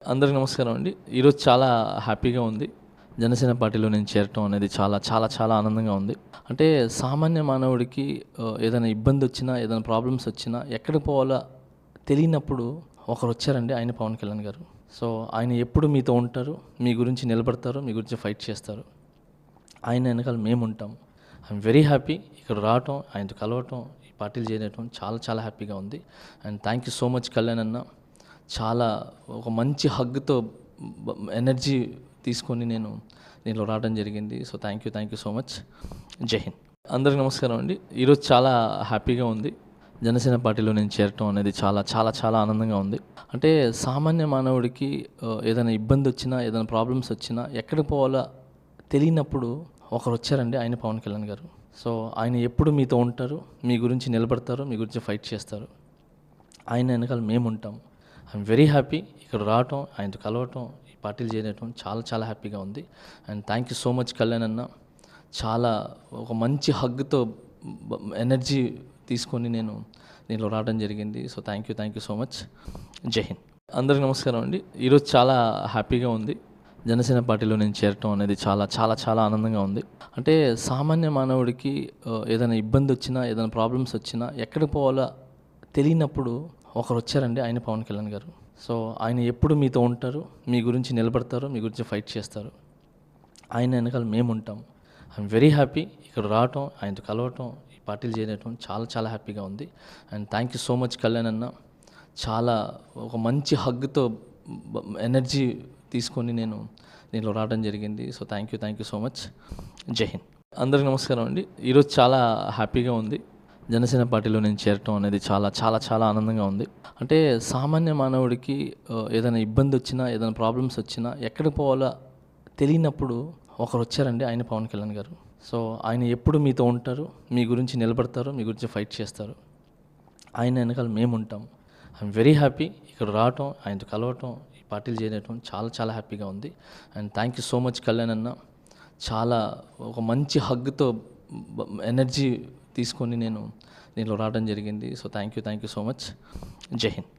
అందరికి నమస్కారం అండి. ఈరోజు చాలా హ్యాపీగా ఉంది. జనసేన పార్టీలో నేను చేరటం అనేది చాలా చాలా చాలా ఆనందంగా ఉంది. అంటే సామాన్య మానవుడికి ఏదైనా ఇబ్బందొచ్చినా, ఏదైనా ప్రాబ్లమ్స్ వచ్చినా ఎక్కడికి పోవాలో తెలియనప్పుడు ఒకరొచ్చారండి. ఆయన పవన్ కళ్యాణ్ గారు. సో, ఆయన ఎప్పుడు మీతో ఉంటారు. మీ గురించి నిలబడతారు. మీ గురించి ఫైట్ చేస్తారు. ఆయన వెనకాల మేముంటాం. ఐఎమ్ వెరీ హ్యాపీ ఇక్కడ రావటం, ఆయనతో కలవటం, ఈ పార్టీలు చేరటం చాలా చాలా హ్యాపీగా ఉంది. And thank you so much Kalyan అన్న. చాలా ఒక మంచి హగ్‌తో ఎనర్జీ తీసుకొని నేను దీంట్లో రావడం జరిగింది. So thank you so much. జై హింద్. అందరికి నమస్కారం అండి. ఈరోజు చాలా హ్యాపీగా ఉంది. జనసేన పార్టీలో నేను చేరటం అనేది చాలా చాలా చాలా ఆనందంగా ఉంది. అంటే సామాన్య మానవుడికి ఏదైనా ఇబ్బందొచ్చినా, ఏదైనా ప్రాబ్లమ్స్ వచ్చినా ఎక్కడికి పోవాలో తెలియనప్పుడు ఒకరొచ్చారండి. ఆయన పవన్ కళ్యాణ్ గారు. సో, ఆయన ఎప్పుడు మీతో ఉంటారు. మీ గురించి నిలబడతారు. మీ గురించి ఫైట్ చేస్తారు. ఆయన వెనకాల మేముంటాం. ఐఎమ్ వెరీ హ్యాపీ ఇక్కడ రావటం, ఆయనతో కలవటం, ఈ పార్టీలు చేరటం చాలా చాలా హ్యాపీగా ఉంది. And thank you so much Kalyan అన్న. చాలా ఒక మంచి హగ్‌తో ఎనర్జీ తీసుకొని నేను దీంట్లో రావడం జరిగింది. So thank you so much. జై హింద్. అందరికి నమస్కారం అండి. ఈరోజు చాలా హ్యాపీగా ఉంది. జనసేన పార్టీలో నేను చేరటం అనేది చాలా చాలా చాలా ఆనందంగా ఉంది. అంటే సామాన్య మానవుడికి ఏదైనా ఇబ్బందొచ్చినా, ఏదైనా ప్రాబ్లమ్స్ వచ్చినా ఎక్కడికి పోవాలో తెలియనప్పుడు ఒకరొచ్చారండి. ఆయన పవన్ కళ్యాణ్ గారు. సో, ఆయన ఎప్పుడు మీతో ఉంటారు. మీ గురించి నిలబడతారు. మీ గురించి ఫైట్ చేస్తారు. ఆయన వెనకాల మేముంటాం. ఐఎమ్ వెరీ హ్యాపీ ఇక్కడ రావటం, ఆయనతో కలవటం, ఈ పార్టీలు చేరటం చాలా చాలా హ్యాపీగా ఉంది. And thank you so much Kalyan అన్న. చాలా ఒక మంచి హగ్‌తో ఎనర్జీ తీసుకొని నేను దీంట్లో రావడం జరిగింది. So thank you so much. జై హింద్. అందరికి నమస్కారం అండి. ఈరోజు చాలా హ్యాపీగా ఉంది. జనసేన పార్టీలో నేను చేరటం అనేది చాలా చాలా చాలా ఆనందంగా ఉంది. అంటే సామాన్య మానవుడికి ఏదైనా ఇబ్బందొచ్చినా, ఏదైనా ప్రాబ్లమ్స్ వచ్చినా ఎక్కడికి పోవాలో తెలియనప్పుడు ఒకరొచ్చారండి. ఆయన పవన్ కళ్యాణ్ గారు. సో, ఆయన ఎప్పుడు మీతో ఉంటారు. మీ గురించి నిలబడతారు. మీ గురించి ఫైట్ చేస్తారు. ఆయన వెనకాల మేముంటాం. ఐఎమ్ వెరీ హ్యాపీ ఇక్కడ రావటం, ఆయనతో కలవటం, ఈ పార్టీలు చేరటం చాలా చాలా హ్యాపీగా ఉంది. And thank you so much Kalyan అన్న. చాలా ఒక మంచి హగ్‌తో ఎనర్జీ తీసుకొని నేను దీంట్లో రావడం జరిగింది. So thank you so much. జై హింద్.